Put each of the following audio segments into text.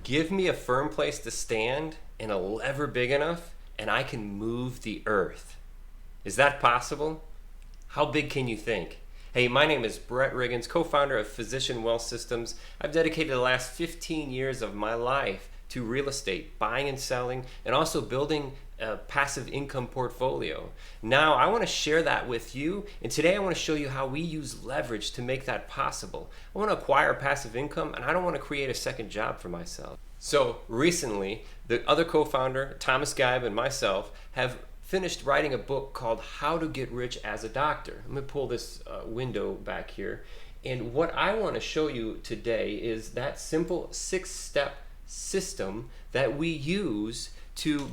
Give me a firm place to stand and a lever big enough, and I can move the earth. Is that possible? How big can you think? Hey, my name is Brett Riggins, co-founder of Physician Wealth Systems. I've dedicated the last 15 years of my life to real estate, buying and selling, and also building a passive income portfolio. Now, I want to share that with you, and today I want to show you how we use leverage to make that possible. I want to acquire passive income, and I don't want to create a second job for myself. So recently, the other co-founder, Thomas Geib, and myself have finished writing a book called How to Get Rich as a Doctor. I'm going to pull this window back here. And what I want to show you today is that simple 6-step system that we use to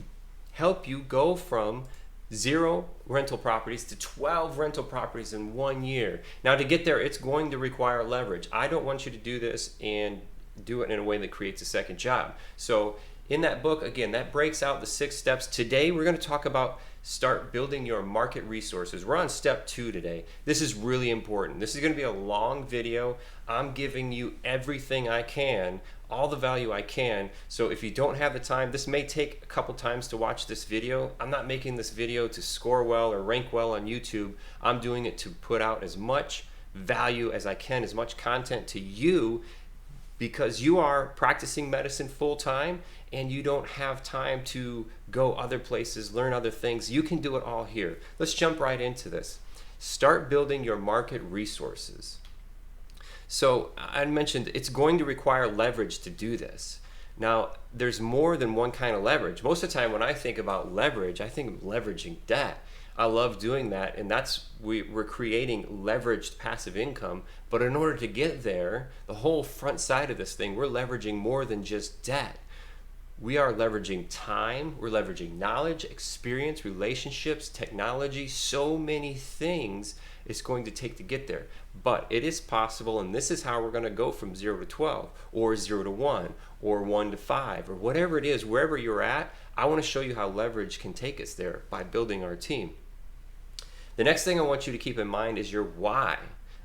help you go from 0 rental properties to 12 rental properties in 1 year. Now, to get there, it's going to require leverage. I don't want you to do this and do it in a way that creates a second job. So in that book, again, that breaks out the 6 steps. Today, we're going to talk about start building your market resources. We're on step 2 today. This is really important. This is going to be a long video. I'm giving you everything I can, all the value I can. So if you don't have the time, this may take a couple times to watch this video. I'm not making this video to score well or rank well on YouTube. I'm doing it to put out as much value as I can, as much content to you, because you are practicing medicine full time and you don't have time to go other places, learn other things. You can do it all here. Let's jump right into this. Start building your market resources. So I mentioned it's going to require leverage to do this. Now, there's more than one kind of leverage. Most of the time when I think about leverage, I think of leveraging debt. I love doing that, and we're creating leveraged passive income. But in order to get there, the whole front side of this thing, we're leveraging more than just debt. We are leveraging time, we're leveraging knowledge, experience, relationships, technology, so many things it's going to take to get there. But it is possible, and this is how we're going to go from 0 to 12, or 0 to 1, or 1 to 5, or whatever it is, wherever you're at. I want to show you how leverage can take us there by building our team. The next thing I want you to keep in mind is your why.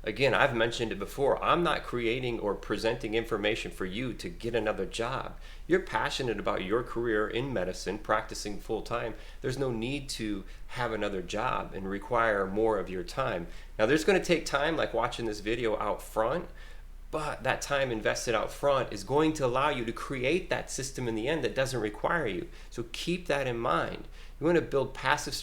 Again, I've mentioned it before. I'm not creating or presenting information for you to get another job. You're passionate about your career in medicine, practicing full time. There's no need to have another job and require more of your time. Now, there's going to take time, like watching this video out front, but that time invested out front is going to allow you to create that system in the end that doesn't require you. So keep that in mind. You want to build passive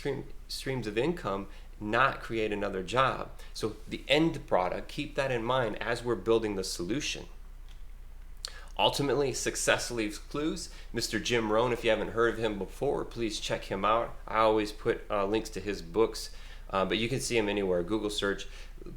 streams of income, not create another job. So the end product, keep that in mind as we're building the solution. Ultimately, success leaves clues. Mr. Jim Rohn, if you haven't heard of him before, please check him out. I always put links to his books, but you can see him anywhere. Google search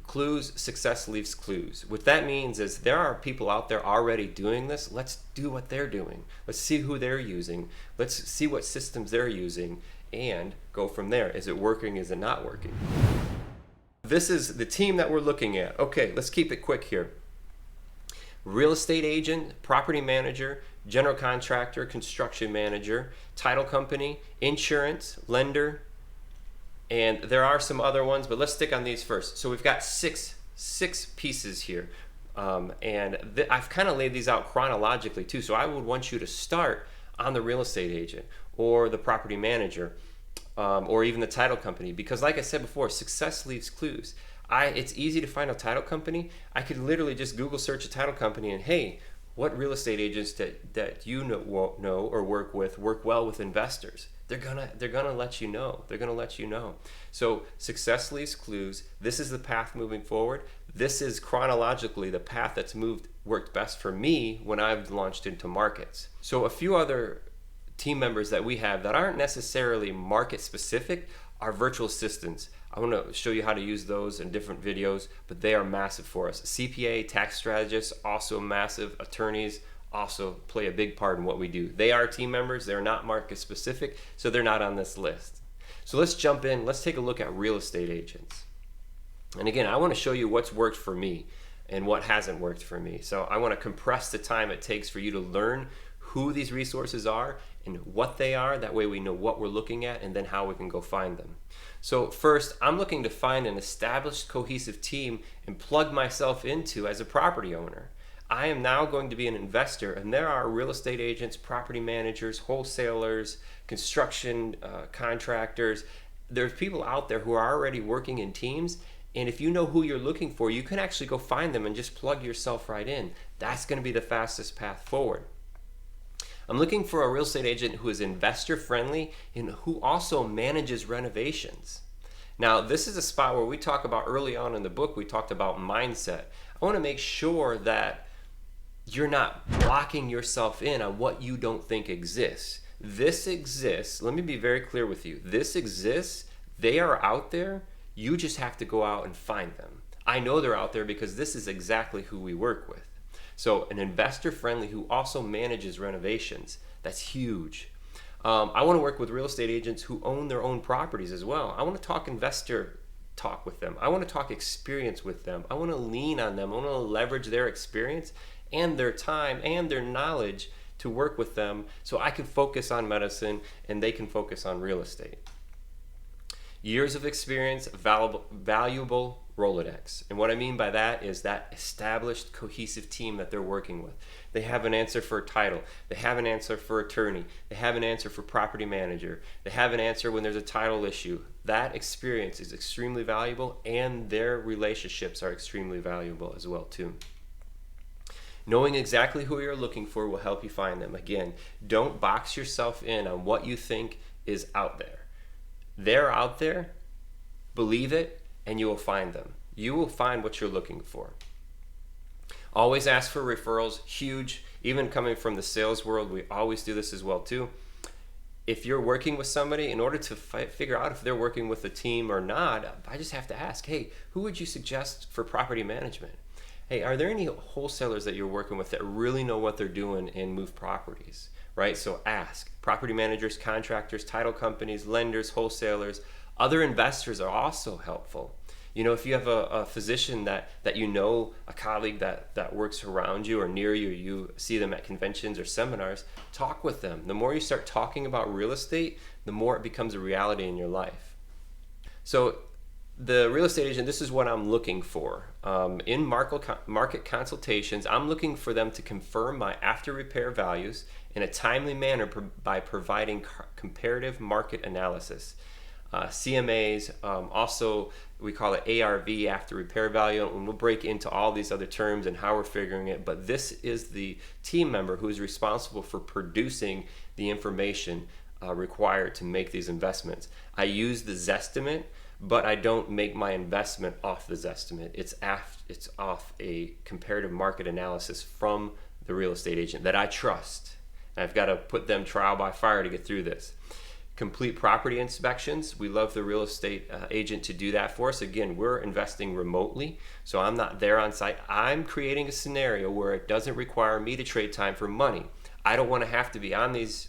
clues, success leaves clues. What that means is there are people out there already doing this. Let's do what they're doing. Let's see who they're using. Let's see what systems they're using and go from there. Is it working? Is it not working? This is the team that we're looking at. Okay, let's keep it quick here. Real estate agent, property manager, general contractor, construction manager, title company, insurance, lender, and there are some other ones, but let's stick on these first. So we've got six pieces here. I've kind of laid these out chronologically too. So I would want you to start on the real estate agent or the property manager or even the title company, because like I said before, success leaves clues. It's easy to find a title company. I could literally just Google search a title company and, hey, what real estate agents that you know or work with work well with investors? They're gonna let you know. They're gonna let you know. So success leaves clues. This is the path moving forward. This is chronologically the path that's worked best for me when I've launched into markets. So a few other team members that we have that aren't necessarily market specific are virtual assistants. I want to show you how to use those in different videos, but they are massive for us. CPA, tax strategists, also massive. Attorneys also play a big part in what we do. They are team members. They're not market specific, so they're not on this list. So let's jump in. Let's take a look at real estate agents. And again, I want to show you what's worked for me and what hasn't worked for me. So I want to compress the time it takes for you to learn who these resources are and what they are. That way we know what we're looking at and then how we can go find them. So first, I'm looking to find an established, cohesive team and plug myself into as a property owner. I am now going to be an investor, and there are real estate agents, property managers, wholesalers, construction contractors. There's people out there who are already working in teams, and if you know who you're looking for, you can actually go find them and just plug yourself right in. That's going to be the fastest path forward. I'm looking for a real estate agent who is investor friendly and who also manages renovations. Now, this is a spot where we talk about early on in the book, we talked about mindset. I want to make sure that you're not blocking yourself in on what you don't think exists. This exists. Let me be very clear with you. This exists. They are out there. You just have to go out and find them. I know they're out there because this is exactly who we work with. So an investor friendly who also manages renovations. That's huge. I want to work with real estate agents who own their own properties as well. I want to talk investor talk with them. I want to talk experience with them. I want to lean on them. I want to leverage their experience and their time and their knowledge to work with them so I can focus on medicine and they can focus on real estate. Years of experience, valuable Rolodex. And what I mean by that is that established, cohesive team that they're working with. They have an answer for title. They have an answer for attorney. They have an answer for property manager. They have an answer when there's a title issue. That experience is extremely valuable, and their relationships are extremely valuable as well too. Knowing exactly who you're looking for will help you find them. Again, don't box yourself in on what you think is out there. They're out there, believe it, and you will find them. You will find what you're looking for. Always ask for referrals, huge. Even coming from the sales world, we always do this as well too. If you're working with somebody, in order to figure out if they're working with a team or not, I just have to ask, hey, who would you suggest for property management? Hey, are there any wholesalers that you're working with that really know what they're doing and move properties? Right? So ask. Property managers, contractors, title companies, lenders, wholesalers, other investors are also helpful. You know, if you have a physician that you know, a colleague that works around you or near you, you see them at conventions or seminars, talk with them. The more you start talking about real estate, the more it becomes a reality in your life. So the real estate agent, this is what I'm looking for. In market consultations, I'm looking for them to confirm my after repair values in a timely manner by providing comparative market analysis. CMAs, also we call it ARV, after repair value, and we'll break into all these other terms and how we're figuring it, but this is the team member who is responsible for producing the information required to make these investments. I use the Zestimate, but I don't make my investment off the Zestimate. It's off a comparative market analysis from the real estate agent that I trust. And I've got to put them trial by fire to get through this. Complete property inspections. We love the real estate agent to do that for us. Again, we're investing remotely, so I'm not there on site. I'm creating a scenario where it doesn't require me to trade time for money. I don't want to have to be on these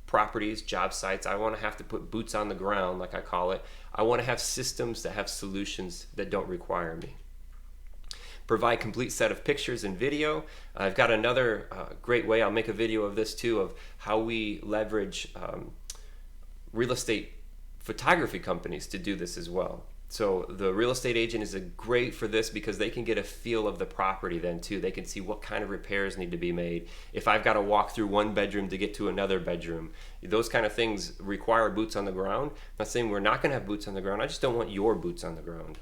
properties, job sites. I want to have to put boots on the ground, like I call it. I want to have systems that have solutions that don't require me. Provide complete set of pictures and video. I've got another great way. I'll make a video of this too, of how we leverage real estate photography companies to do this as well. So the real estate agent is great for this because they can get a feel of the property then too. They can see what kind of repairs need to be made. If I've got to walk through one bedroom to get to another bedroom, those kind of things require boots on the ground. I'm not saying we're not going to have boots on the ground. I just don't want your boots on the ground.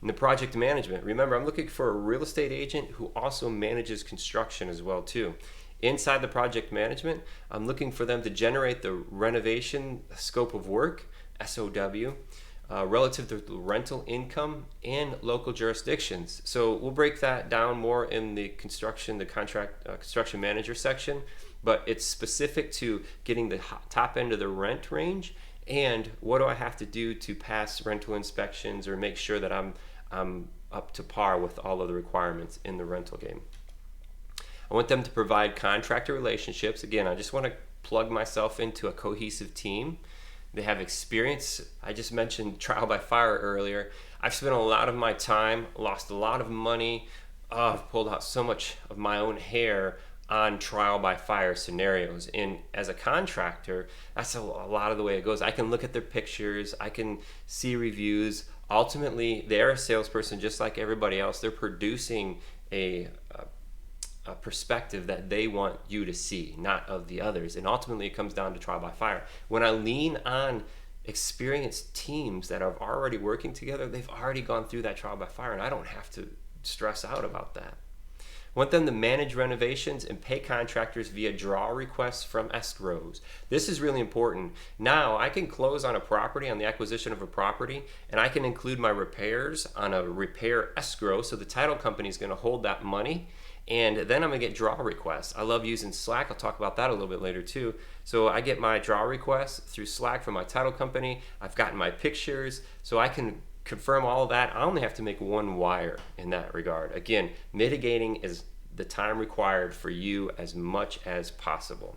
In the project management, remember, I'm looking for a real estate agent who also manages construction as well too. Inside the project management, I'm looking for them to generate the renovation scope of work, SOW, relative to rental income and local jurisdictions. So we'll break that down more in the construction manager section, but it's specific to getting the top end of the rent range and what do I have to do to pass rental inspections or make sure that I'm up to par with all of the requirements in the rental game. I want them to provide contractor relationships. Again, I just want to plug myself into a cohesive team. They have experience. I just mentioned trial by fire earlier. I've spent a lot of my time, lost a lot of money. I've pulled out so much of my own hair on trial by fire scenarios. And as a contractor, that's a lot of the way it goes. I can look at their pictures. I can see reviews. Ultimately, they're a salesperson just like everybody else. They're producing a perspective that they want you to see, not of the others. And ultimately it comes down to trial by fire. When I lean on experienced teams that are already working together, they've already gone through that trial by fire, and I don't have to stress out about that. I want them to manage renovations and pay contractors via draw requests from escrows. This is really important. Now I can close on a property, on the acquisition of a property, and I can include my repairs on a repair escrow, so the title company is going to hold that money, and then I'm going to get draw requests. I love using Slack. I'll talk about that a little bit later too. So I get my draw requests through Slack from my title company. I've gotten my pictures, so I can confirm all of that. I only have to make one wire in that regard. Again, mitigating is the time required for you as much as possible.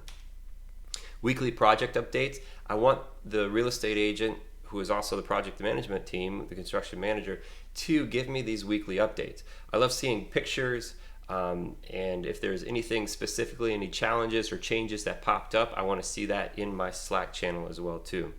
Weekly project updates. I want the real estate agent, who is also the project management team, the construction manager, to give me these weekly updates. I love seeing pictures, and if there's anything specifically, any challenges or changes that popped up, I want to see that in my Slack channel as well too.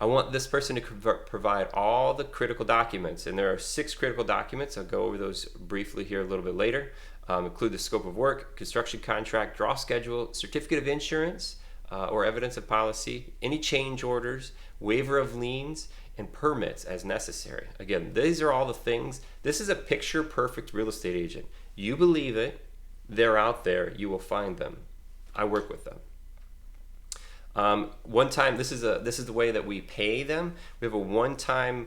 I want this person to provide all the critical documents, and there are 6 critical documents. I'll go over those briefly here a little bit later. Include the scope of work, construction contract, draw schedule, certificate of insurance or evidence of policy, any change orders, waiver of liens, and permits as necessary. Again, these are all the things. This is a picture perfect real estate agent. You believe it, they're out there, you will find them. I work with them. One time, this is the way that we pay them. We have a one-time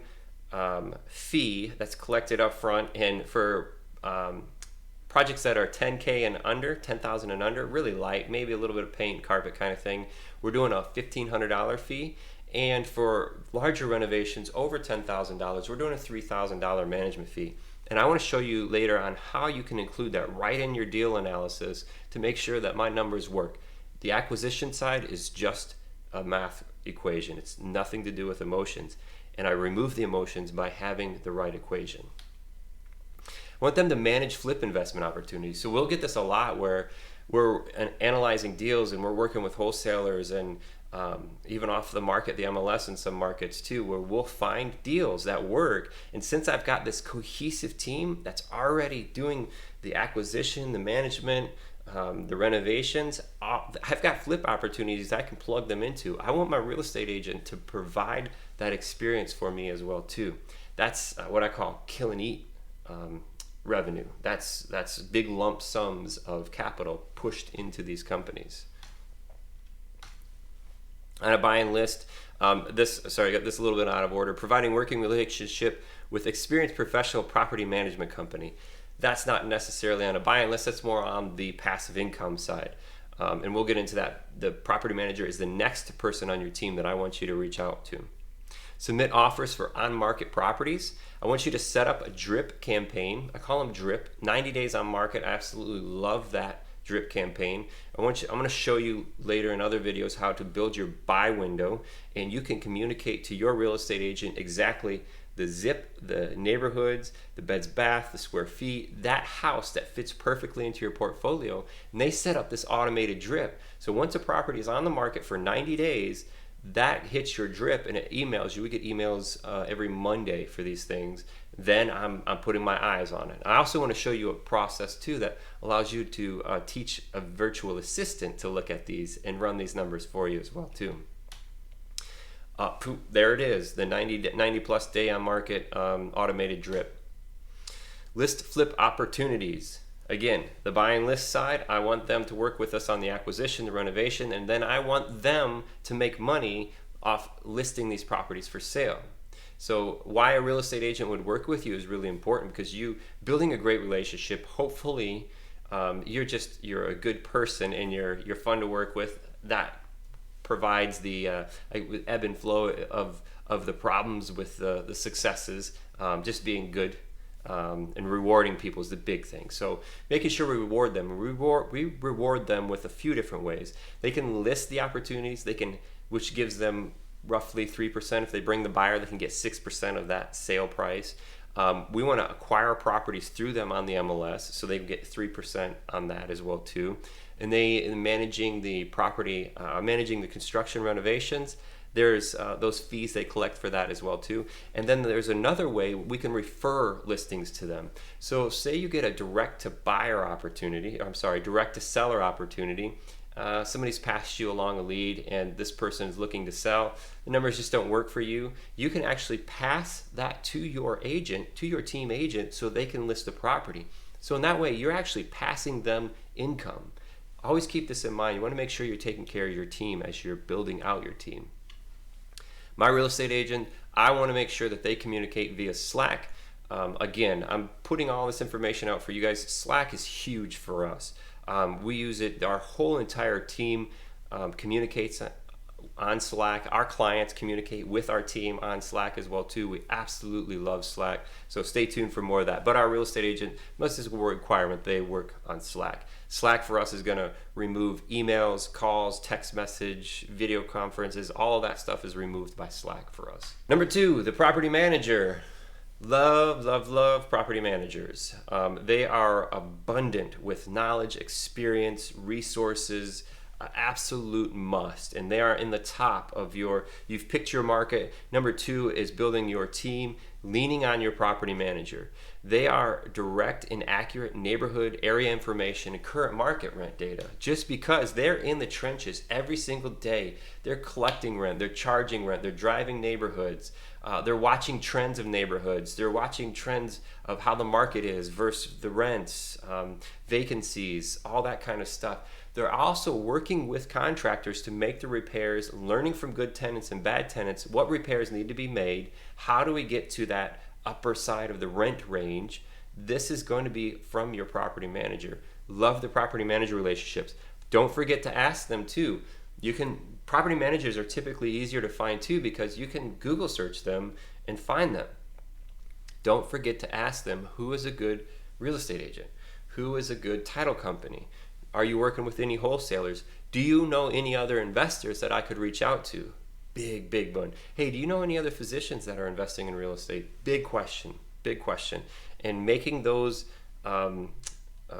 fee that's collected up front, and for projects that are 10K and under, 10,000 and under, really light, maybe a little bit of paint, carpet kind of thing, we're doing a $1,500 fee. And for larger renovations over $10,000, we're doing a $3,000 management fee. And I want to show you later on how you can include that right in your deal analysis to make sure that my numbers work. The acquisition side is just a math equation. It's nothing to do with emotions. And I remove the emotions by having the right equation. I want them to manage flip investment opportunities. So we'll get this a lot where we're analyzing deals and we're working with wholesalers and even off the market, the MLS in some markets too, where we'll find deals that work. And since I've got this cohesive team that's already doing the acquisition, the management, the renovations, I've got flip opportunities I can plug them into. I want my real estate agent to provide that experience for me as well too. That's what I call kill and eat revenue. That's big lump sums of capital pushed into these companies. On a buy and list, I got this a little bit out of order. Providing working relationship with experienced professional property management company. That's not necessarily on a buy and list. That's more on the passive income side. And we'll get into that. The property manager is the next person on your team that I want you to reach out to. Submit offers for on-market properties. I want you to set up a drip campaign. I call them drip. 90 days on market. I absolutely love that drip campaign. I'm going to show you later in other videos how to build your buy window, and you can communicate to your real estate agent exactly the zip, the neighborhoods, the beds, bath, the square feet, that house that fits perfectly into your portfolio. And they set up this automated drip. So once a property is on the market for 90 days, that hits your drip and it emails you. We get emails every Monday for these things. Then I'm putting my eyes on it. I also want to show you a process too that allows you to teach a virtual assistant to look at these and run these numbers for you as well too. There it is, the 90 plus day on market automated drip. List flip opportunities. Again, the buy and list side, I want them to work with us on the acquisition, the renovation, and then I want them to make money off listing these properties for sale. So why a real estate agent would work with you is really important, because you building a great relationship, hopefully you're a good person and you're fun to work with. That provides the ebb and flow of the problems with the successes. Just being good and rewarding people is the big thing. So making sure we reward them. We reward them with a few different ways. They can list the opportunities, which gives them roughly 3%. If they bring the buyer, they can get 6% of that sale price. We want to acquire properties through them on the MLS, so they can get 3% on that as well too. And managing the property, managing the construction renovations, There's those fees they collect for that as well too. And then there's another way we can refer listings to them. So say you get a direct to seller opportunity. Somebody's passed you along a lead and this person is looking to sell. The numbers just don't work for you. You can actually pass that to your agent, to your team agent, so they can list the property. So in that way, you're actually passing them income. Always keep this in mind. You want to make sure you're taking care of your team as you're building out your team. My real estate agent, I want to make sure that they communicate via Slack. Again, I'm putting all this information out for you guys. Slack is huge for us. We use it, our whole entire team communicates on Slack. Our clients communicate with our team on Slack as well too. We absolutely love Slack, so stay tuned for more of that. But our real estate agent, most is a requirement, they work on Slack. Slack for us is going to remove emails, calls, text message, video conferences, all of that stuff is removed by Slack for us. Number 2, the property manager. Love property managers. They are abundant with knowledge, experience, resources, absolute must, and they are in the top of you've picked your market. Number 2 is building your team, leaning on your property manager. They are direct and accurate neighborhood area information and current market rent data, just because they're in the trenches every single day. They're collecting rent, they're charging rent, they're driving neighborhoods, they're watching trends of neighborhoods, they're watching trends of how the market is versus the rents, vacancies, all that kind of stuff. They're also working with contractors to make the repairs, learning from good tenants and bad tenants, what repairs need to be made, how do we get to that upper side of the rent range. This is going to be from your property manager. Love the property manager relationships. Don't forget to ask them too. Property managers are typically easier to find too because you can Google search them and find them. Don't forget to ask them, who is a good real estate agent? Who is a good title company? Are you working with any wholesalers? Do you know any other investors that I could reach out to? Big one. Hey, do you know any other physicians that are investing in real estate? Big question. And making those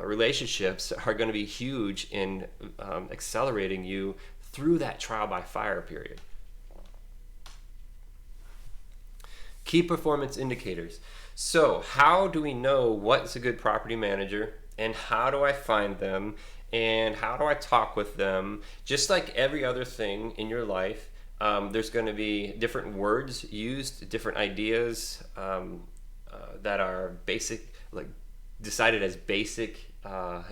relationships are going to be huge in accelerating you through that trial by fire period. Key performance indicators. So how do we know what's a good property manager, and how do I find them, and how do I talk with them? Just like every other thing in your life, there's going to be different words used, different ideas that are basic, like decided as basic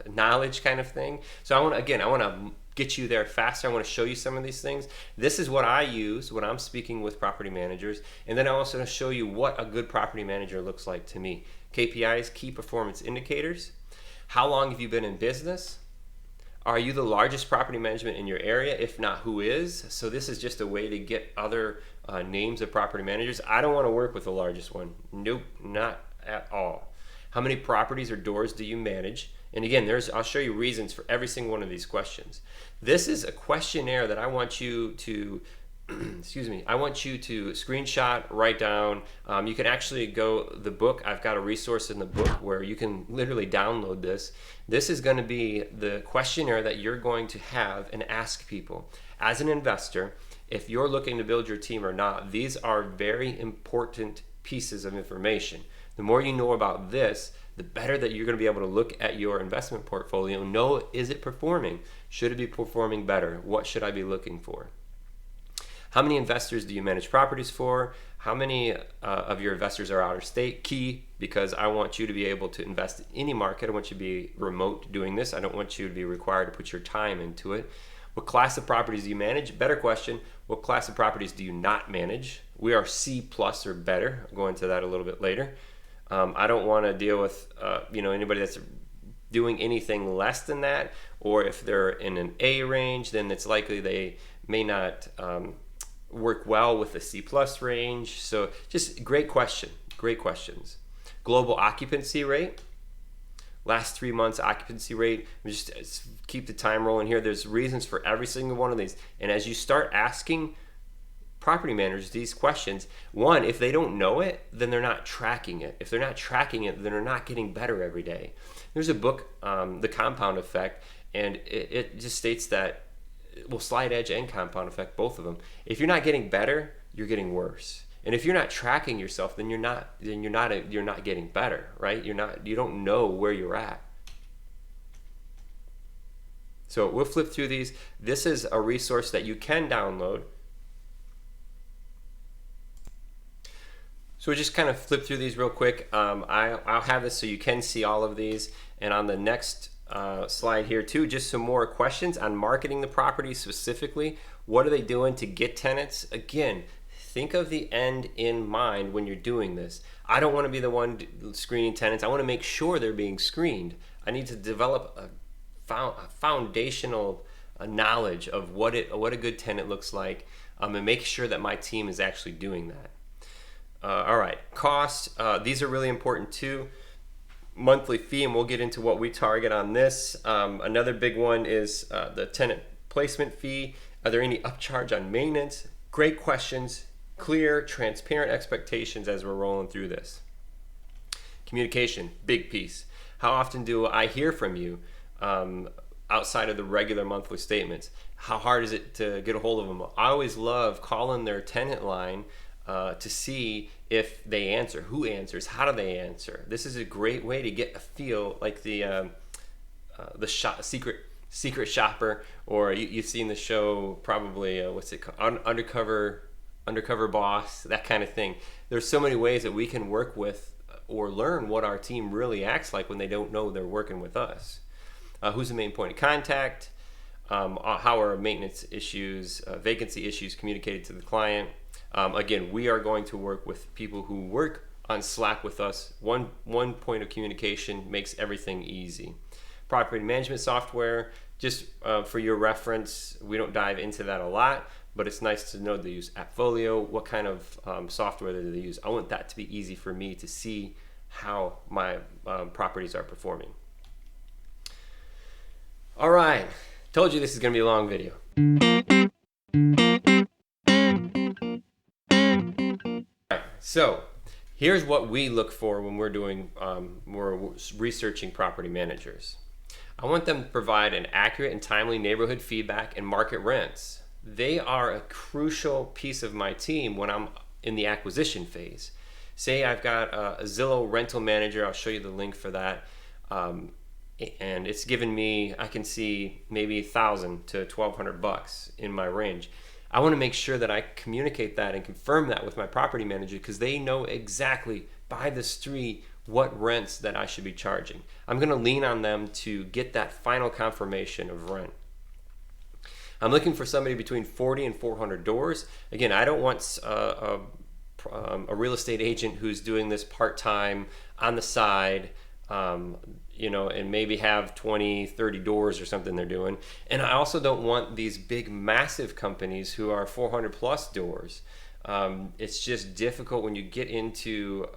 knowledge kind of thing. So I want to get you there faster. I want to show you some of these things. This is what I use when I'm speaking with property managers, and then I also want to show you what a good property manager looks like to me. KPIs, key performance indicators. How long have you been in business? Are you the largest property management in your area? If not, who is? So this is just a way to get other names of property managers. I don't want to work with the largest one. Nope, not at all. How many properties or doors do you manage? And again, I'll show you reasons for every single one of these questions. This is a questionnaire that I want you to I want you to screenshot, write down. You can actually the book. I've got a resource in the book where you can literally download this. This is going to be the questionnaire that you're going to have and ask people. As an investor, if you're looking to build your team or not, these are very important pieces of information. The more you know about this, the better that you're going to be able to look at your investment portfolio and know, is it performing? Should it be performing better? What should I be looking for? How many investors do you manage properties for? How many of your investors are out of state? Key, because I want you to be able to invest in any market. I want you to be remote doing this. I don't want you to be required to put your time into it. What class of properties do you manage? Better question, what class of properties do you not manage? We are C plus or better. I'll go into that a little bit later. I don't want to deal with anybody that's doing anything less than that, or if they're in an A range, then it's likely they may not work well with the C plus range. So just great questions. Global occupancy rate, last 3 months occupancy rate. Just keep the time rolling here. There's reasons for every single one of these, and as you start asking property managers these questions, one, if they don't know it, then they're not tracking it. If they're not tracking it, then they're not getting better every day. There's a book, The Compound Effect, and it just states that well, slide edge and compound effect, both of them. If you're not getting better, you're getting worse. And if you're not tracking yourself, then you're not getting better, right? You don't know where you're at. So we'll flip through these. This is a resource that you can download. So we'll just kind of flip through these real quick. I'll have this so you can see all of these. And on the next slide here too, just some more questions on marketing the property specifically. What are they doing to get tenants? Again, think of the end in mind when you're doing this. I don't want to be the one screening tenants. I want to make sure they're being screened. I need to develop a foundational knowledge of what a good tenant looks like, and make sure that my team is actually doing that. All right, costs. These are really important too. Monthly fee, and we'll get into what we target on this. Another big one is the tenant placement fee. Are there any upcharge on maintenance? Great questions. Clear, transparent expectations as we're rolling through this. Communication, big piece. How often do I hear from you outside of the regular monthly statements? How hard is it to get a hold of them? I always love calling their tenant line to see if they answer, who answers, how do they answer. This is a great way to get a feel, like the secret shopper, or you've seen the show probably, what's it called, undercover boss, that kind of thing. There's so many ways that we can work with or learn what our team really acts like when they don't know they're working with us. Who's the main point of contact? How are maintenance issues, vacancy issues communicated to the client? Again, we are going to work with people who work on Slack with us. One point of communication makes everything easy. Property management software, just for your reference, we don't dive into that a lot, but it's nice to know they use AppFolio, what kind of software do they use. I want that to be easy for me to see how my properties are performing. All right, told you this is going to be a long video. So here's what we look for when we're researching property managers. I want them to provide an accurate and timely neighborhood feedback and market rents. They are a crucial piece of my team when I'm in the acquisition phase. Say I've got a Zillow rental manager, I'll show you the link for that, and it's given me, I can see maybe $1,000 to $1,200 in my range. I want to make sure that I communicate that and confirm that with my property manager, because they know exactly by the street what rents that I should be charging. I'm going to lean on them to get that final confirmation of rent. I'm looking for somebody between 40 and 400 doors. Again, I don't want a real estate agent who's doing this part-time on the side, and maybe have 20, 30 doors or something they're doing. And I also don't want these big, massive companies who are 400 plus doors. It's just difficult when you get into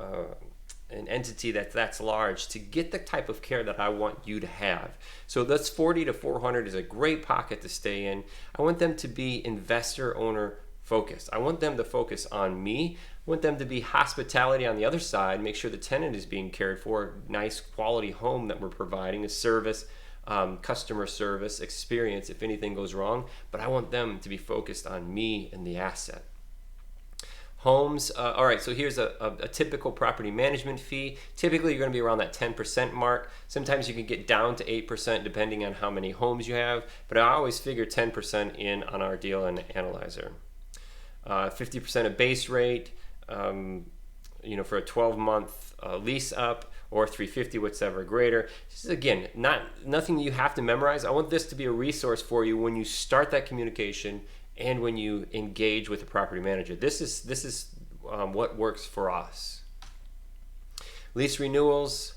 an entity that's large to get the type of care that I want you to have. So that's 40 to 400 is a great pocket to stay in. I want them to be investor owner focused. I want them to focus on me. I want them to be hospitality on the other side, make sure the tenant is being cared for, nice quality home that we're providing, a service, customer service experience if anything goes wrong. But I want them to be focused on me and the asset. Homes, all right, so here's a typical property management fee. Typically, you're going to be around that 10% mark. Sometimes you can get down to 8% depending on how many homes you have, but I always figure 10% in on our deal and analyzer. 50% of base rate, for a 12-month lease up, or 350, whatever greater. This is, again, nothing you have to memorize. I want this to be a resource for you when you start that communication and when you engage with the property manager. This is what works for us. Lease renewals,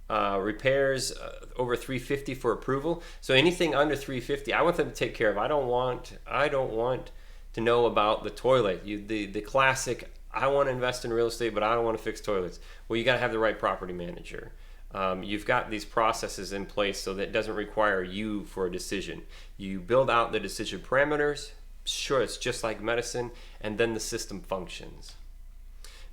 repairs over 350 for approval. So anything under 350, I want them to take care of. I don't want to know about the toilet. The classic, I want to invest in real estate, but I don't want to fix toilets. Well, you got to have the right property manager. You've got these processes in place so that it doesn't require you for a decision. You build out the decision parameters. Sure, it's just like medicine, and then the system functions.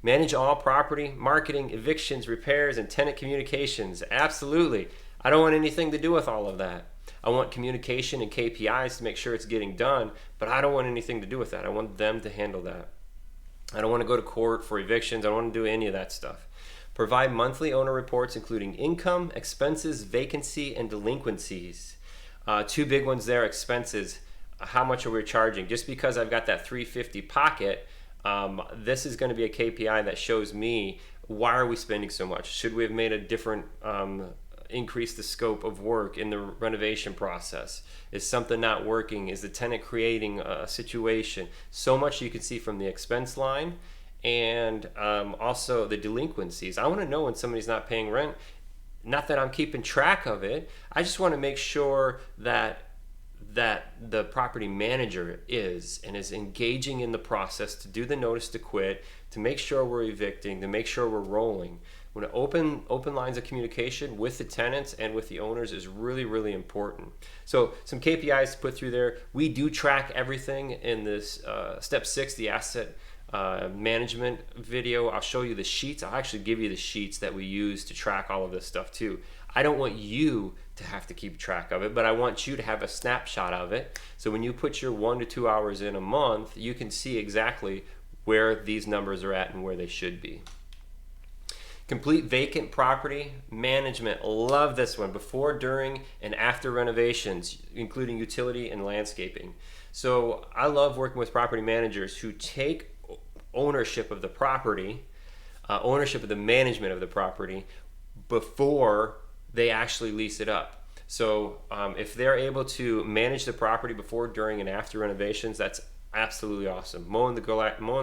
Manage all property, marketing, evictions, repairs, and tenant communications. Absolutely. I don't want anything to do with all of that. I want communication and KPIs to make sure it's getting done, but I don't want anything to do with that. I want them to handle that. I don't want to go to court for evictions. I don't want to do any of that stuff. Provide monthly owner reports including income, expenses, vacancy, and delinquencies. Two big ones there: expenses. How much are we charging? Just because I've got that $350 pocket, this is going to be a KPI that shows me, why are we spending so much? Should we have made a different, increase the scope of work in the renovation process? Is something not working? Is the tenant creating a situation? So much you can see from the expense line, and also the delinquencies. I want to know when somebody's not paying rent. Not that I'm keeping track of it. I just want to make sure that the property manager is engaging in the process to do the notice to quit, to make sure we're evicting, to make sure we're rolling. When open lines of communication with the tenants and with the owners is really, really important. So some KPIs to put through there. We do track everything in this step 6, the asset management video. I'll show you the sheets. I'll actually give you the sheets that we use to track all of this stuff too. I don't want you to have to keep track of it, but I want you to have a snapshot of it. So when you put your 1 to 2 hours in a month, you can see exactly where these numbers are at and where they should be. Complete vacant property management. Love this one. Before, during, and after renovations, including utility and landscaping. So I love working with property managers who take ownership of the property, ownership of the management of the property before they actually lease it up. So if they're able to manage the property before, during, and after renovations, that's absolutely awesome. Mowing the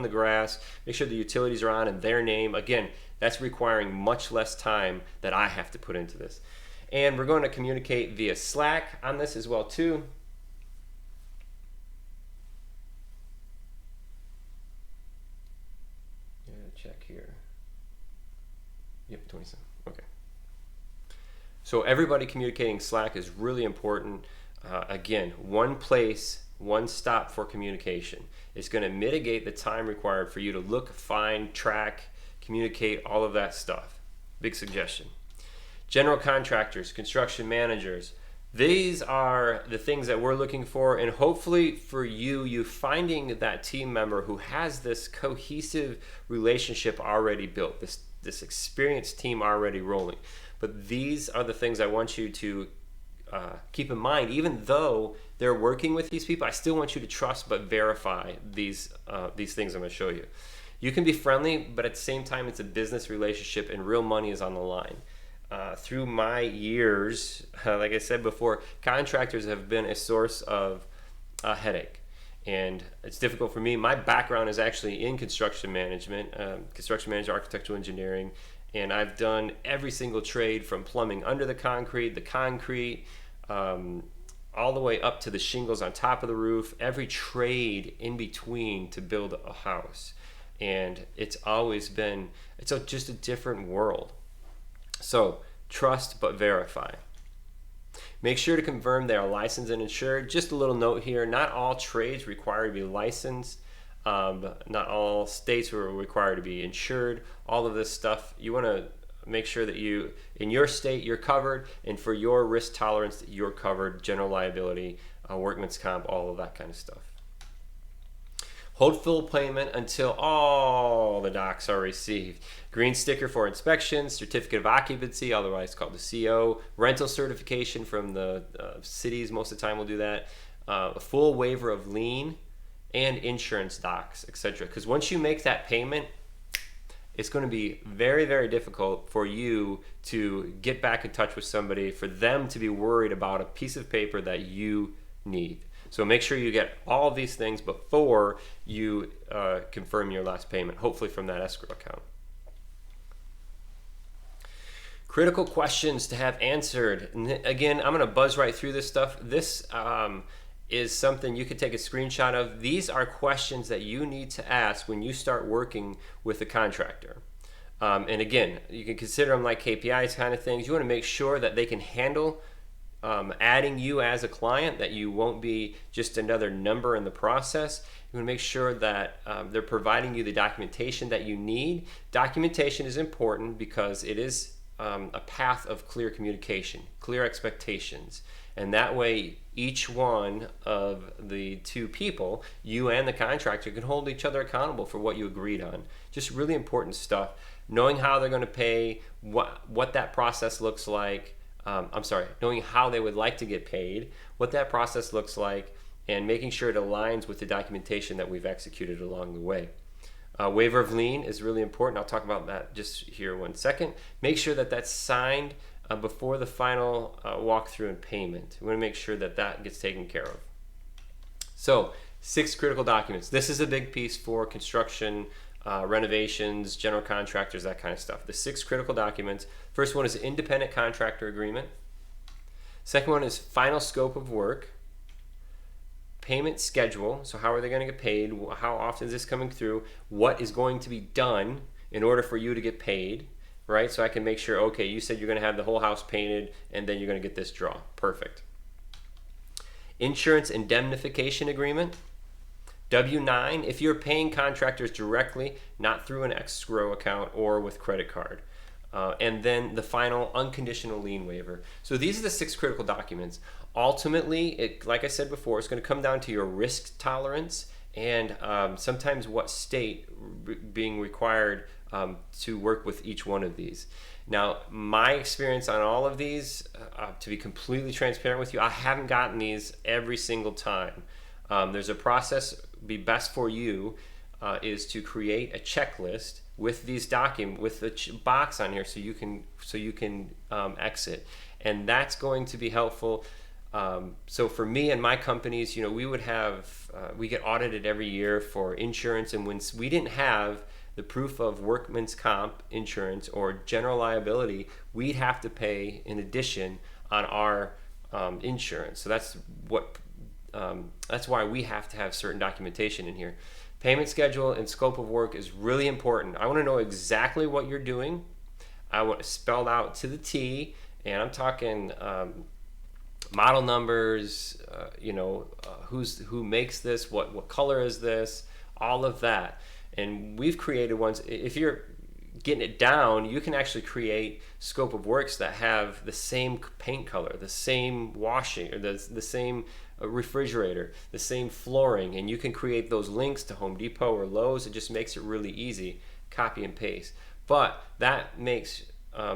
grass, make sure the utilities are on in their name. Again, that's requiring much less time that I have to put into this. And we're going to communicate via Slack on this as well too. Check here. Yep, 27. Okay. So everybody communicating Slack is really important. Again, one place, one stop for communication. It's going to mitigate the time required for you to look, find, track, communicate, all of that stuff. Big suggestion. General contractors, construction managers, these are the things that we're looking for, and hopefully for you finding that team member who has this cohesive relationship already built, this experienced team already rolling. But these are the things I want you to keep in mind. Even though they're working with these people, I still want you to trust but verify these things I'm going to show you. You can be friendly, but at the same time, it's a business relationship and real money is on the line. Through my years, like I said before, contractors have been a source of a headache. And it's difficult for me. My background is actually in construction management, architectural engineering, and I've done every single trade from plumbing under the concrete, all the way up to the shingles on top of the roof, every trade in between to build a house. And it's always been, just a different world. So trust but verify. Make sure to confirm they are licensed and insured. Just a little note here, not all trades require to be licensed. Not all states are required to be insured. All of this stuff, you want to make sure that in your state, you're covered, and for your risk tolerance, that you're covered, general liability, workman's comp, all of that kind of stuff. Hold full payment until all the docs are received. Green sticker for inspections, certificate of occupancy, otherwise called the CO, rental certification from the cities, most of the time will do that, a full waiver of lien, and insurance docs, etc. Because once you make that payment, it's going to be very, very difficult for you to get back in touch with somebody, for them to be worried about a piece of paper that you need. So make sure you get all of these things before you confirm your last payment, hopefully from that escrow account. Critical questions to have answered. And again, I'm going to buzz right through this stuff. This is something you could take a screenshot of. These are questions that you need to ask when you start working with a contractor. And again, you can consider them like KPIs kind of things. You want to make sure that they can handle adding you as a client, that you won't be just another number in the process. You want to make sure that they're providing you the documentation that you need. Documentation is important because it is a path of clear communication, clear expectations, And that way, each one of the two people, you and the contractor, can hold each other accountable for what you agreed on. Just really important stuff. Knowing how they're going to pay, what that process looks like. Knowing how they would like to get paid, what that process looks like, and making sure it aligns with the documentation that we've executed along the way. Waiver of lien is really important. I'll talk about that just here 1 second. Make sure that that's signed before the final walkthrough and payment. We want to make sure that that gets taken care of. So, 6 critical documents. This is a big piece for construction, renovations, general contractors, that kind of stuff. The 6 critical documents. First one is independent contractor agreement. Second one is final scope of work. Payment schedule, so how are they going to get paid? How often is this coming through? What is going to be done in order for you to get paid, right? So I can make sure, okay, you said you're going to have the whole house painted and then you're going to get this draw. Perfect. Insurance indemnification agreement. W-9, if you're paying contractors directly, not through an escrow account or with credit card. And then the final unconditional lien waiver. So these are the 6 critical documents. Ultimately, like I said before, it's going to come down to your risk tolerance and sometimes what state being required to work with each one of these. Now, my experience on all of these, to be completely transparent with you, I haven't gotten these every single time. There's a process, be best for you, is to create a checklist with these documents, with the box on here, so you can exit, and that's going to be helpful. So for me and my companies, we would have we get audited every year for insurance, and when we didn't have the proof of workman's comp insurance or general liability, we'd have to pay in addition on our insurance. So that's why we have to have certain documentation in here. Payment schedule and scope of work is really important. I want to know exactly what you're doing. I want it spelled out to the T, and I'm talking model numbers, who makes this, what color is this, all of that. And we've created ones. If you're getting it down, you can actually create scope of works that have the same paint color, the same washing, or the same refrigerator, the same flooring, and you can create those links to Home Depot or Lowe's. It just makes it really easy, copy and paste. But that makes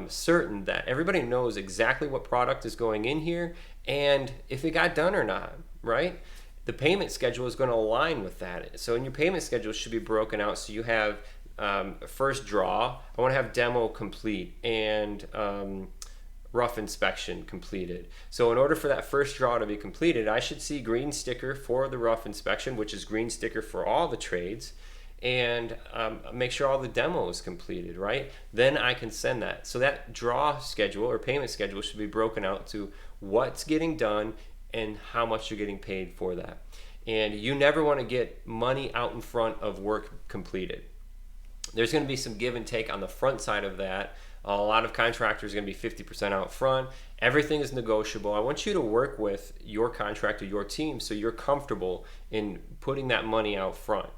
certain that everybody knows exactly what product is going in here and if it got done or not, right? The payment schedule is going to align with that. So in your payment schedule should be broken out, so you have first draw, I want to have demo complete and rough inspection completed. So in order for that first draw to be completed, I should see green sticker for the rough inspection, which is green sticker for all the trades, and make sure all the demo is completed, right? Then I can send that. So that draw schedule or payment schedule should be broken out to what's getting done and how much you're getting paid for that. And you never want to get money out in front of work completed. There's going to be some give and take on the front side of that. A lot of contractors are going to be 50% out front. Everything is negotiable. I want you to work with your contractor, your team, so you're comfortable in putting that money out front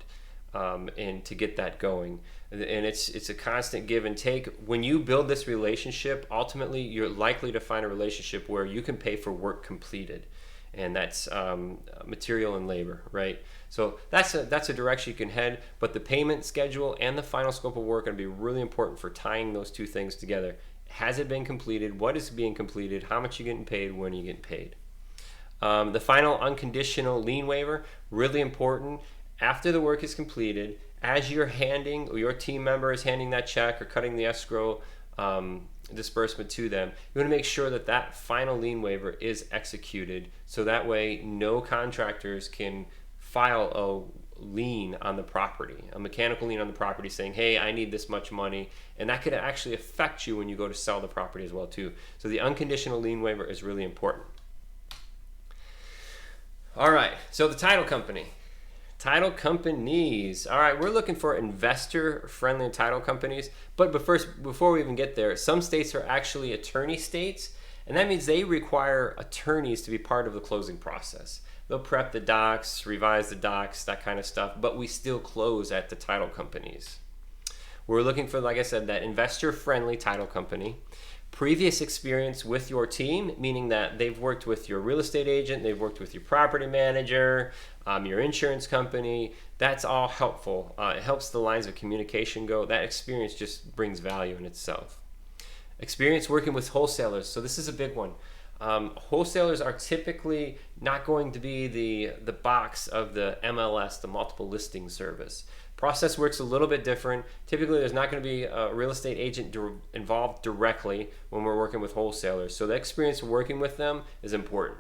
and to get that going. And it's a constant give and take. When you build this relationship, ultimately you're likely to find a relationship where you can pay for work completed. And that's material and labor, right? So that's a direction you can head, but the payment schedule and the final scope of work are going to be really important for tying those two things together. Has it been completed? What is being completed? How much are you getting paid? When are you getting paid? The final unconditional lien waiver, really important. After the work is completed, as you're handing, or your team member is handing that check or cutting the escrow disbursement to them, you want to make sure that that final lien waiver is executed, so that way no contractors can file a lien on the property, a mechanical lien on the property saying, hey, I need this much money, and that could actually affect you when you go to sell the property as well too. So the unconditional lien waiver is really important. All right, so the title company. Title companies. All right, we're looking for investor-friendly title companies. But before we even get there, some states are actually attorney states, and that means they require attorneys to be part of the closing process. They'll prep the docs, revise the docs, that kind of stuff, but we still close at the title companies. We're looking for, like I said, that investor-friendly title company. Previous experience with your team, meaning that they've worked with your real estate agent, they've worked with your property manager, your insurance company. That's all helpful. It helps the lines of communication go. That experience just brings value in itself. Experience working with wholesalers. So this is a big one. Wholesalers are typically not going to be the box of the MLS, the multiple listing service. Process works a little bit different. Typically, there's not going to be a real estate agent involved directly when we're working with wholesalers. So the experience working with them is important.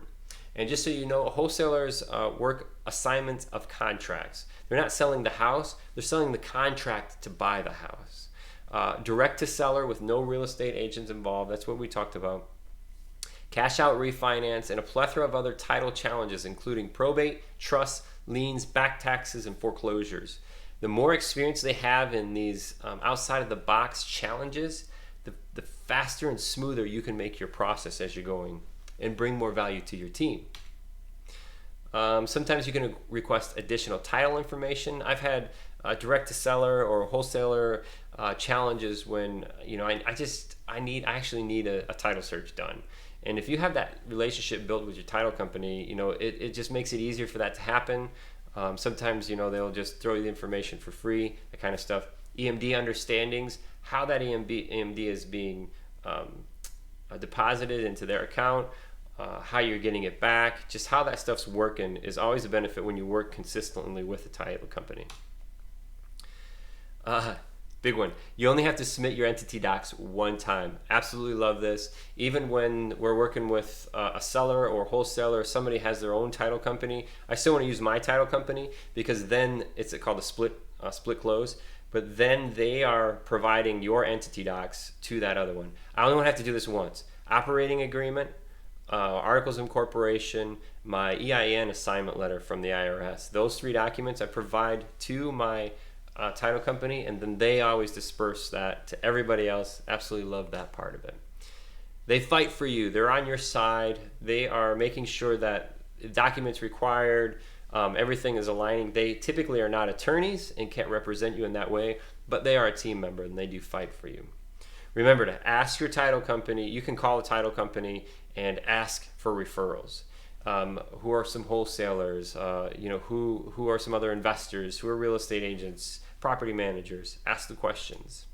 And just so you know, wholesalers work assignments of contracts. They're not selling the house, they're selling the contract to buy the house. Direct to seller with no real estate agents involved, that's what we talked about. Cash out refinance, and a plethora of other title challenges, including probate, trust, liens, back taxes, and foreclosures. The more experience they have in these outside of the box challenges, the faster and smoother you can make your process as you're going and bring more value to your team. Sometimes you can request additional title information. I've had direct to seller or wholesaler challenges when I actually need a title search done. And if you have that relationship built with your title company, it just makes it easier for that to happen. Sometimes they'll just throw you the information for free, that kind of stuff. EMD understandings, how that EMD is being deposited into their account, how you're getting it back, just how that stuff's working is always a benefit when you work consistently with a title company. Big one. You only have to submit your entity docs one time. Absolutely love this. Even when we're working with a seller or wholesaler, somebody has their own title company, I still want to use my title company because then it's called a split close. But then they are providing your entity docs to that other one. I only want to have to do this once. Operating agreement, articles of incorporation, my EIN assignment letter from the IRS. Those 3 documents I provide to my title company, and then they always disperse that to everybody else. Absolutely love that part of it. They fight for you. They're on your side. They are making sure that the documents required, everything is aligning. They typically are not attorneys and can't represent you in that way, but they are a team member and they do fight for you. Remember to ask your title company. You can call a title company and ask for referrals. Who are some wholesalers? Who are some other investors? Who are real estate agents? Property managers? Ask the questions.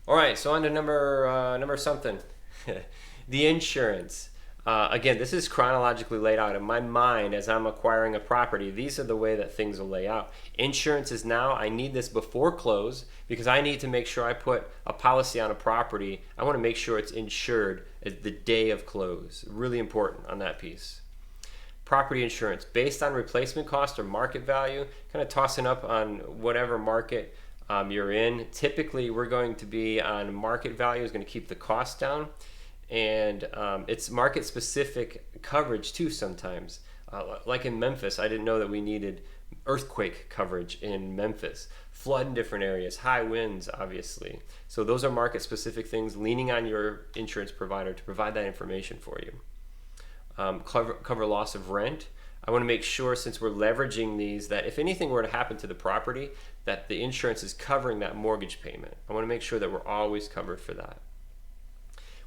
All right, so on to number something. The insurance. Again, this is chronologically laid out in my mind as I'm acquiring a property. These are the way that things will lay out. Insurance is now, I need this before close because I need to make sure I put a policy on a property. I want to make sure it's insured at the day of close. Really important on that piece. Property insurance based on replacement cost or market value, kind of tossing up on whatever market you're in. Typically, we're going to be on market value is going to keep the cost down. And it's market specific coverage too sometimes. Like in Memphis, I didn't know that we needed earthquake coverage in Memphis. Flood in different areas, high winds obviously. So those are market specific things, leaning on your insurance provider to provide that information for you. Cover loss of rent. I want to make sure, since we're leveraging these, that if anything were to happen to the property, that the insurance is covering that mortgage payment. I want to make sure that we're always covered for that.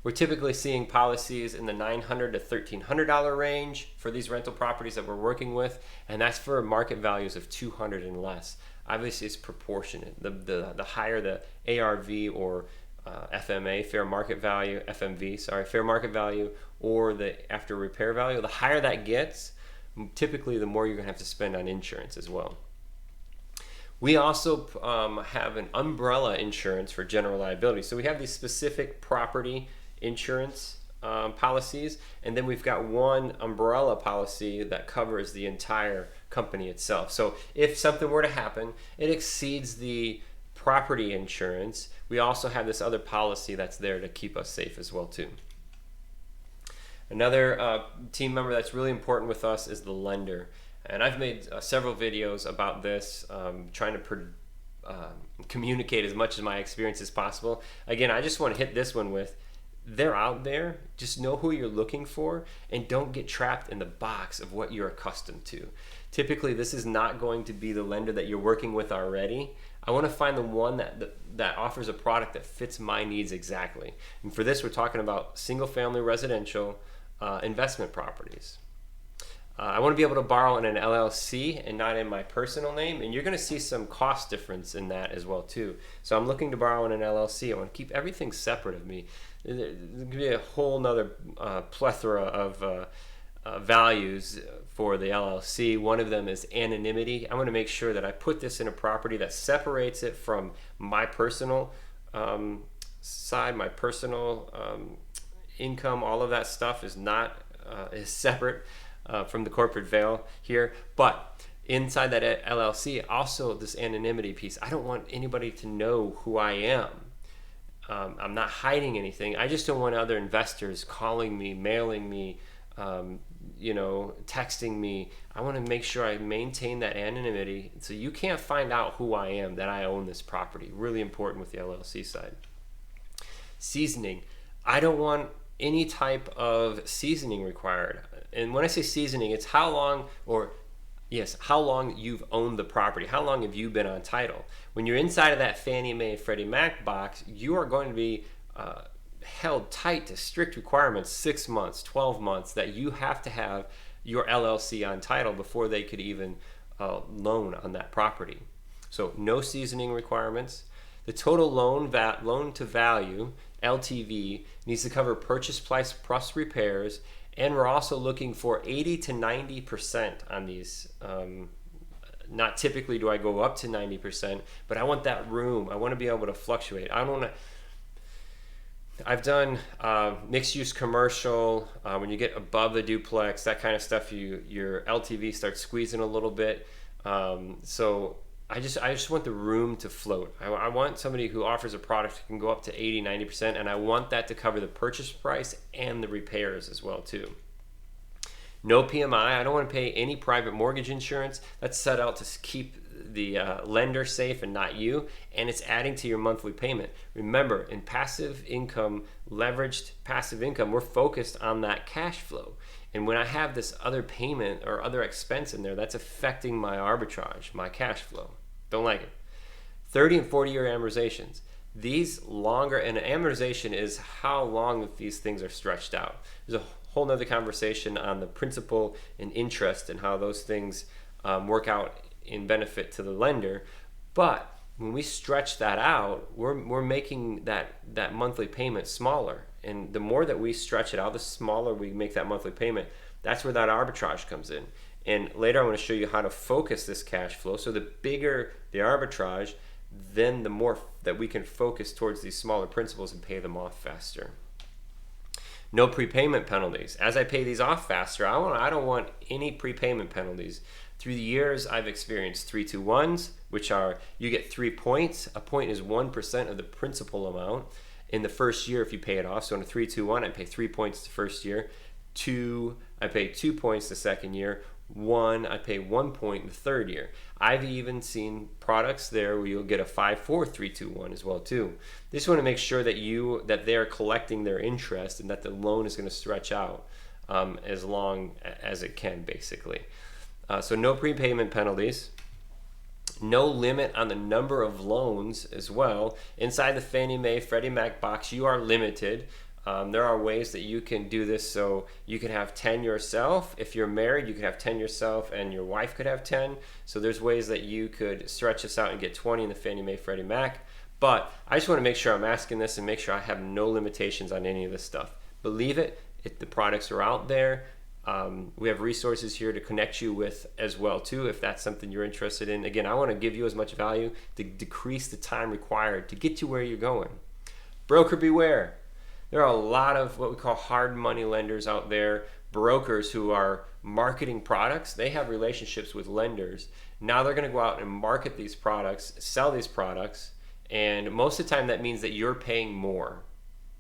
We're typically seeing policies in the $900 to $1,300 range for these rental properties that we're working with, and that's for market values of $200 and less. Obviously, it's proportionate. The higher the ARV or FMA, fair market value, fair market value, or the after repair value, the higher that gets, typically the more you're going to have to spend on insurance as well. We also have an umbrella insurance for general liability. So we have these specific property insurance policies, and then we've got one umbrella policy that covers the entire company itself. So if something were to happen, it exceeds the property insurance, we also have this other policy that's there to keep us safe as well too. Another team member that's really important with us is the lender. And I've made several videos about this, trying to communicate as much of my experience as possible. Again, I just want to hit this one with, they're out there. Just know who you're looking for and don't get trapped in the box of what you're accustomed to. Typically, this is not going to be the lender that you're working with already. I want to find the one that offers a product that fits my needs exactly. And for this, we're talking about single-family residential investment properties. I want to be able to borrow in an LLC and not in my personal name, and you're going to see some cost difference in that as well too. So I'm looking to borrow in an LLC. I want to keep everything separate of me. There's going to be a whole nother plethora of values for the LLC. One of them is anonymity. I want to make sure that I put this in a property that separates it from my personal side, my personal income. All of that stuff is not is separate from the corporate veil here. But inside that LLC, also this anonymity piece. I don't want anybody to know who I am. I'm not hiding anything. I just don't want other investors calling me, mailing me, texting me. I want to make sure I maintain that anonymity so you can't find out who I am, that I own this property. Really important with the LLC side. Seasoning. I don't want any type of seasoning required. And when I say seasoning, it's how long you've owned the property. How long have you been on title? When you're inside of that Fannie Mae, Freddie Mac box, you are going to be held tight to strict requirements, 6 months, 12 months, that you have to have your LLC on title before they could even loan on that property. So no seasoning requirements. The total loan to value, LTV, needs to cover purchase price plus repairs, and we're also looking for 80 to 90% on these. Not typically do I go up to 90%, but I want that room. I want to be able to fluctuate. I've done mixed-use commercial. When you get above the duplex, that kind of stuff, your LTV starts squeezing a little bit. So I just want the room to float. I want somebody who offers a product who can go up to 80, 90%, and I want that to cover the purchase price and the repairs as well too. No PMI. I don't want to pay any private mortgage insurance. That's set out to keep the lender safe and not you, and it's adding to your monthly payment. Remember, in passive income, leveraged passive income, we're focused on that cash flow. And when I have this other payment or other expense in there, that's affecting my arbitrage, my cash flow. Don't like it. 30 and 40 year amortizations. These longer, and amortization is how long these things are stretched out. There's a whole nother conversation on the principal and interest and how those things work out in benefit to the lender. But when we stretch that out, we're making that monthly payment smaller. And the more that we stretch it out, the smaller we make that monthly payment. That's where that arbitrage comes in. And later I want to show you how to focus this cash flow. So the bigger the arbitrage, then the more that we can focus towards these smaller principals and pay them off faster. No prepayment penalties. As I pay these off faster, I don't want any prepayment penalties. Through the years, I've experienced 3-2-1s, which are you get 3 points. A point is 1% of the principal amount in the first year if you pay it off. So in a 3-2-1, I pay 3 points the first year. 2, I pay 2 points the second year. 1, I pay 1 point in the third year. I've even seen products there where you'll get a 5-4 3-2-1 as well too. They just want to make sure that they're collecting their interest and that the loan is going to stretch out as long as it can, basically. So no prepayment penalties. No limit on the number of loans as well. Inside the Fannie Mae, Freddie Mac box, you are limited. There are ways that you can do this, so you can have 10 yourself. If you're married, you could have 10 yourself and your wife could have 10. So there's ways that you could stretch this out and get 20 in the Fannie Mae, Freddie Mac. But I just want to make sure I'm asking this and make sure I have no limitations on any of this stuff. Believe it, if the products are out there. We have resources here to connect you with as well too, if that's something you're interested in. Again, I want to give you as much value to decrease the time required to get you where you're going. Broker beware. There are a lot of what we call hard money lenders out there, brokers who are marketing products. They have relationships with lenders. Now they're going to go out and market these products, sell these products, and most of the time that means that you're paying more,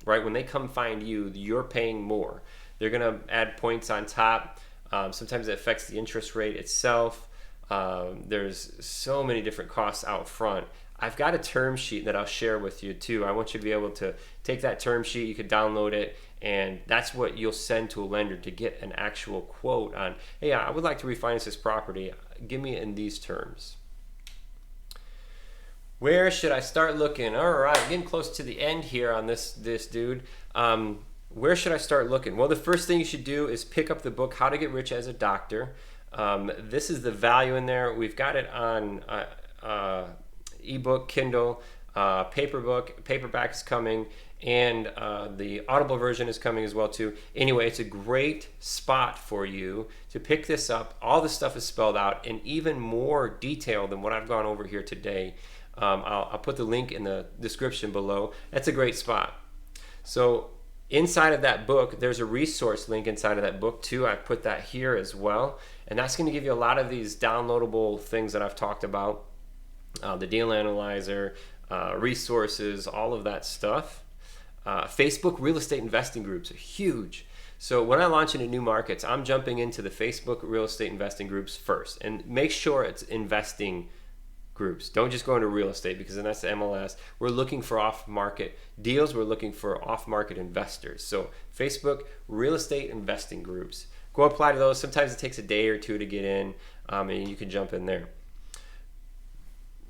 right? When they come find you, you're paying more. They're going to add points on top. Sometimes it affects the interest rate itself. There's so many different costs out front. I've got a term sheet that I'll share with you too. I want you to be able to take that term sheet, you could download it, and that's what you'll send to a lender to get an actual quote on, hey, I would like to refinance this property. Give me in these terms. Where should I start looking? All right, getting close to the end here on this dude. Where should I start looking? Well, the first thing you should do is pick up the book, How to Get Rich as a Doctor. This is the value in there. We've got it on ebook, Kindle, paperback is coming, and the Audible version is coming as well too. Anyway, it's a great spot for you to pick this up. All the stuff is spelled out in even more detail than what I've gone over here today. I'll put the link in the description below. That's a great spot. So inside of that book, there's a resource link inside of that book too. I put that here as well. And that's going to give you a lot of these downloadable things that I've talked about. The deal analyzer, resources, all of that stuff. Facebook real estate investing groups are huge. So when I launch into new markets, I'm jumping into the Facebook real estate investing groups first. And make sure it's investing groups. Don't just go into real estate, because then that's the MLS. We're looking for off-market deals. We're looking for off-market investors. So Facebook real estate investing groups. Go apply to those. Sometimes it takes a day or two to get in, and you can jump in there.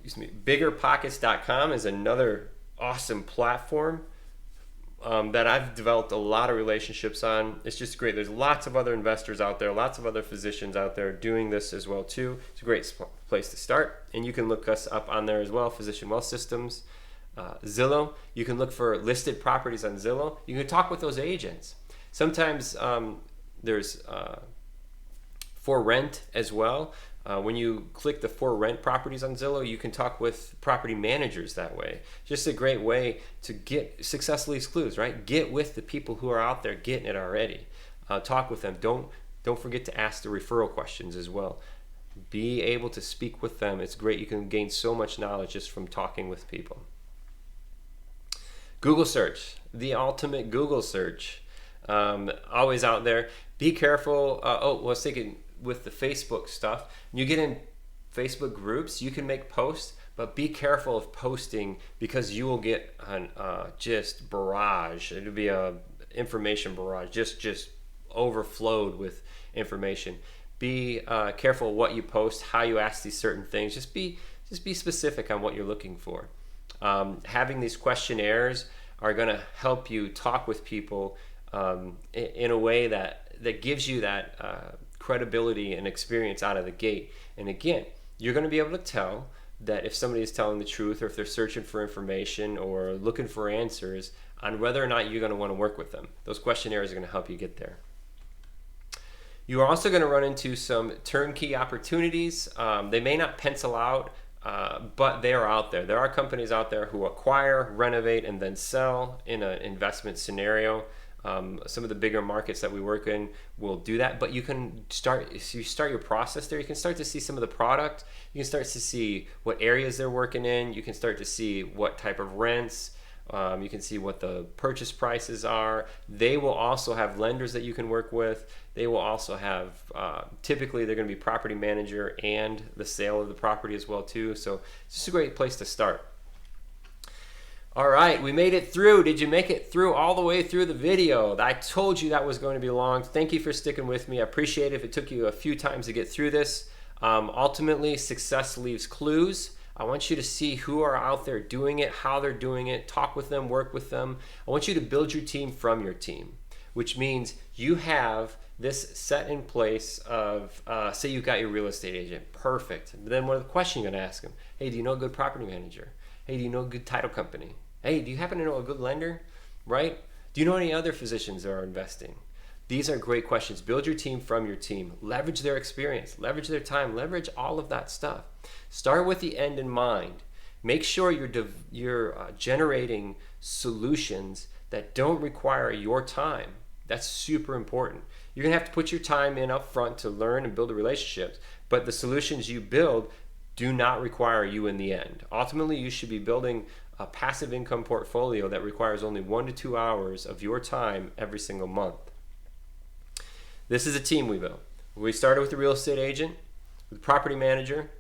Biggerpockets.com is another awesome platform that I've developed a lot of relationships on. It's just great. There's lots of other investors out there, lots of other physicians out there doing this as well too. It's a great place to start, and you can look us up on there as well. Physician Wealth Systems, Zillow. You can look for listed properties on Zillow. You can talk with those agents. Sometimes there's for rent as well. When you click the for rent properties on Zillow, you can talk with property managers that way. Just a great way to get success leaves clues, right? Get with the people who are out there getting it already. Talk with them. Don't forget to ask the referral questions as well. Be able to speak with them. It's great. You can gain so much knowledge just from talking with people. Google search, the ultimate Google search. Always out there. Be careful. I was thinking with the Facebook stuff, you get in Facebook groups, you can make posts, but be careful of posting, because you will get an just barrage. It'll be a information barrage, just overflowed with information. Be careful what you post, how you ask these certain things. Just be specific on what you're looking for. Having these questionnaires are going to help you talk with people in a way that gives you that credibility and experience out of the gate. And again, you're going to be able to tell that if somebody is telling the truth, or if they're searching for information or looking for answers on whether or not you're going to want to work with them. Those questionnaires are going to help you get there. You are also going to run into some turnkey opportunities. They may not pencil out, but they are out there. There are companies out there who acquire, renovate, and then sell in an investment scenario. Some of the bigger markets that we work in will do that, but you can start, if you start your process there, you can start to see some of the product. You can start to see what areas they're working in. You can start to see what type of rents. You can see what the purchase prices are. They will also have lenders that you can work with. They will also have, typically they're going to be property manager and the sale of the property as well too. So it's just a great place to start. All right, we made it through. Did you make it through all the way through the video? I told you that was going to be long. Thank you for sticking with me. I appreciate it if it took you a few times to get through this. Ultimately, success leaves clues. I want you to see who are out there doing it, how they're doing it, talk with them, work with them. I want you to build your team from your team, which means you have this set in place of, say you've got your real estate agent. Perfect. But then what are the questions you're going to ask them? Hey, do you know a good property manager? Hey, do you know a good title company? Hey, do you happen to know a good lender, right? Do you know any other physicians that are investing? These are great questions. Build your team from your team. Leverage their experience, leverage their time, leverage all of that stuff. Start with the end in mind. Make sure you're generating solutions that don't require your time. That's super important. You're gonna have to put your time in up front to learn and build the relationships, but the solutions you build do not require you in the end. Ultimately, you should be building a passive income portfolio that requires only 1 to 2 hours of your time every single month. This is a team we built. We started with a real estate agent, with a property manager,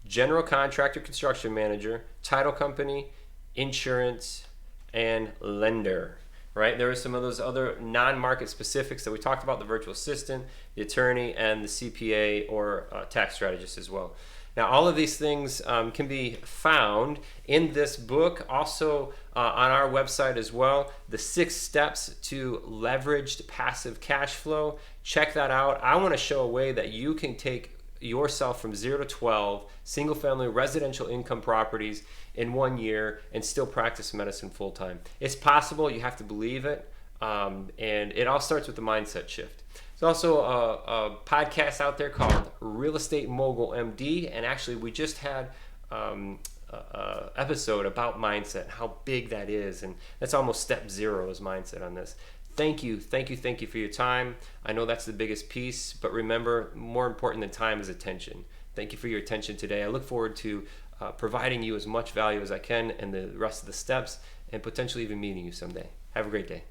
general contractor, construction manager, title company, insurance, and lender. Right? There are some of those other non-market specifics that we talked about, the virtual assistant, the attorney, and the CPA or tax strategist as well. Now, all of these things can be found in this book, also on our website as well. The 6 steps to leveraged passive cash flow. Check that out. I want to show a way that you can take yourself from 0 to 12 single family residential income properties in 1 year and still practice medicine full time. It's possible. You have to believe it. And it all starts with the mindset shift. There's also a podcast out there called Estate Mogul M.D. And actually, we just had an episode about mindset, how big that is. And that's almost step 0 is mindset on this. Thank you for your time. I know that's the biggest piece, but remember, more important than time is attention. Thank you for your attention today. I look forward to providing you as much value as I can in the rest of the steps and potentially even meeting you someday. Have a great day.